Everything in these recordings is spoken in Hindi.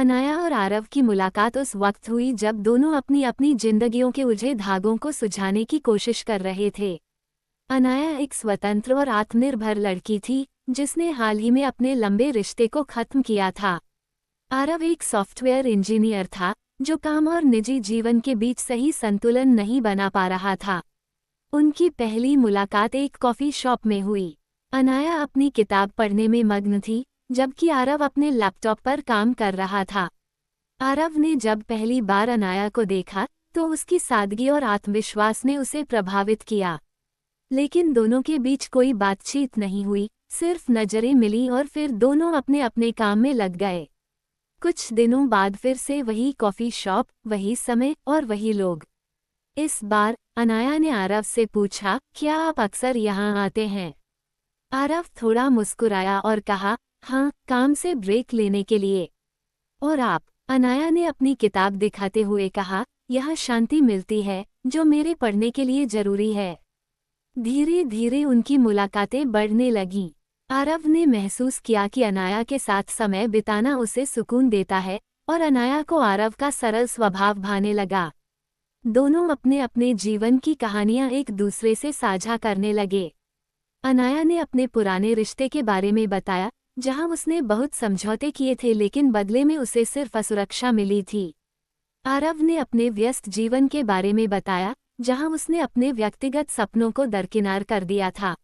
अनाया और आरव की मुलाकात उस वक्त हुई जब दोनों अपनी अपनी जिंदगियों के उलझे धागों को सुलझाने की कोशिश कर रहे थे। अनाया एक स्वतंत्र और आत्मनिर्भर लड़की थी जिसने हाल ही में अपने लंबे रिश्ते को खत्म किया था। आरव एक सॉफ्टवेयर इंजीनियर था जो काम और निजी जीवन के बीच सही संतुलन नहीं बना पा रहा था। उनकी पहली मुलाकात एक कॉफी शॉप में हुई। अनाया अपनी किताब पढ़ने में मग्न थी जबकि आरव अपने लैपटॉप पर काम कर रहा था। आरव ने जब पहली बार अनाया को देखा तो उसकी सादगी और आत्मविश्वास ने उसे प्रभावित किया। लेकिन दोनों के बीच कोई बातचीत नहीं हुई, सिर्फ नजरें मिली और फिर दोनों अपने अपने काम में लग गए। कुछ दिनों बाद फिर से वही कॉफी शॉप, वही समय और वही लोग। इस बार अनाया ने आरव से पूछा, क्या आप अक्सर यहाँ आते हैं? आरव थोड़ा मुस्कुराया और कहा, हाँ, काम से ब्रेक लेने के लिए। और आप? अनाया ने अपनी किताब दिखाते हुए कहा, यह शांति मिलती है जो मेरे पढ़ने के लिए जरूरी है। धीरे धीरे उनकी मुलाकातें बढ़ने लगीं। आरव ने महसूस किया कि अनाया के साथ समय बिताना उसे सुकून देता है और अनाया को आरव का सरल स्वभाव भाने लगा। दोनों अपने अपने जीवन की कहानियां एक दूसरे से साझा करने लगे। अनाया ने अपने पुराने रिश्ते के बारे में बताया जहां उसने बहुत समझौते किए थे लेकिन बदले में उसे सिर्फ असुरक्षा मिली थी। आरव ने अपने व्यस्त जीवन के बारे में बताया जहां उसने अपने व्यक्तिगत सपनों को दरकिनार कर दिया था।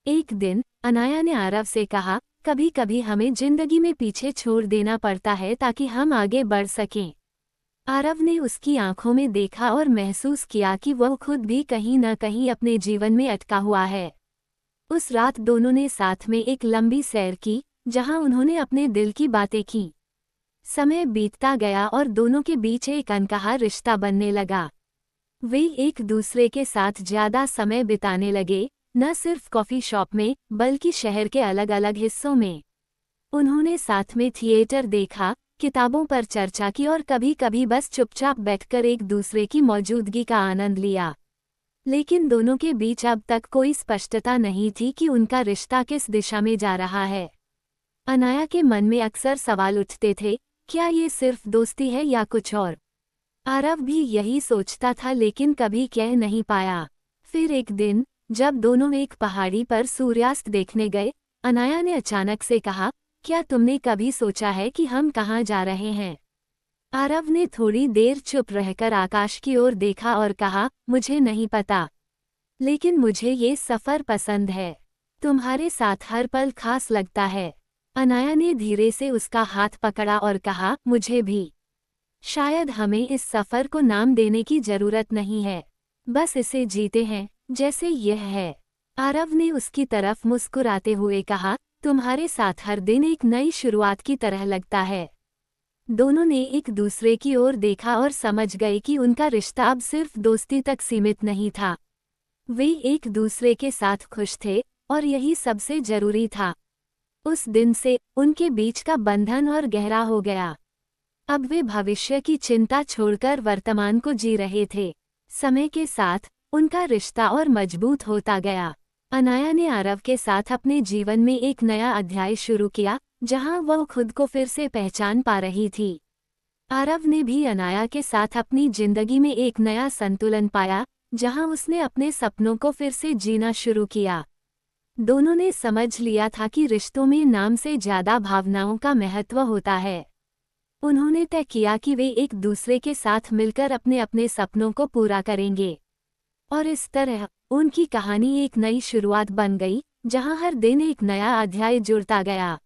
एक दिन अनाया ने आरव से कहा, कभी कभी हमें जिंदगी में पीछे छोड़ देना पड़ता है ताकि हम आगे बढ़ सकें। आरव ने उसकी आंखों में देखा और महसूस किया कि वह खुद भी कहीं न कहीं अपने जीवन में अटका हुआ है। उस रात दोनों ने साथ में एक लंबी सैर की जहां उन्होंने अपने दिल की बातें की। समय बीतता गया और दोनों के बीच एक अनकहा रिश्ता बनने लगा। वे एक दूसरे के साथ ज्यादा समय बिताने लगे, न सिर्फ कॉफी शॉप में बल्कि शहर के अलग अलग हिस्सों में। उन्होंने साथ में थिएटर देखा, किताबों पर चर्चा की और कभी कभी बस चुपचाप बैठकर एक दूसरे की मौजूदगी का आनंद लिया। लेकिन दोनों के बीच अब तक कोई स्पष्टता नहीं थी कि उनका रिश्ता किस दिशा में जा रहा है। अनाया के मन में अक्सर सवाल उठते थे, क्या ये सिर्फ दोस्ती है या कुछ और? आरव भी यही सोचता था लेकिन कभी कह नहीं पाया। फिर एक दिन जब दोनों एक पहाड़ी पर सूर्यास्त देखने गए, अनाया ने अचानक से कहा, क्या तुमने कभी सोचा है कि हम कहाँ जा रहे हैं? आरव ने थोड़ी देर चुप रहकर आकाश की ओर देखा और कहा, मुझे नहीं पता, लेकिन मुझे ये सफ़र पसंद है। तुम्हारे साथ हर पल खास लगता है। अनाया ने धीरे से उसका हाथ पकड़ा और कहा, मुझे भी। शायद हमें इस सफ़र को नाम देने की ज़रूरत नहीं है, बस इसे जीते हैं जैसे यह है। आरव ने उसकी तरफ मुस्कुराते हुए कहा, तुम्हारे साथ हर दिन एक नई शुरुआत की तरह लगता है। दोनों ने एक दूसरे की ओर देखा और समझ गए कि उनका रिश्ता अब सिर्फ दोस्ती तक सीमित नहीं था। वे एक दूसरे के साथ खुश थे और यही सबसे जरूरी था। उस दिन से उनके बीच का बंधन और गहरा हो गया। अब वे भविष्य की चिंता छोड़कर वर्तमान को जी रहे थे। समय के साथ उनका रिश्ता और मजबूत होता गया। अनाया ने आरव के साथ अपने जीवन में एक नया अध्याय शुरू किया जहां वह खुद को फिर से पहचान पा रही थी। आरव ने भी अनाया के साथ अपनी जिंदगी में एक नया संतुलन पाया जहां उसने अपने सपनों को फिर से जीना शुरू किया। दोनों ने समझ लिया था कि रिश्तों में नाम से ज्यादा भावनाओं का महत्व होता है। उन्होंने तय किया कि वे एक दूसरे के साथ मिलकर अपने अपने सपनों को पूरा करेंगे। और इस तरह उनकी कहानी एक नई शुरुआत बन गई जहां हर दिन एक नया अध्याय जुड़ता गया।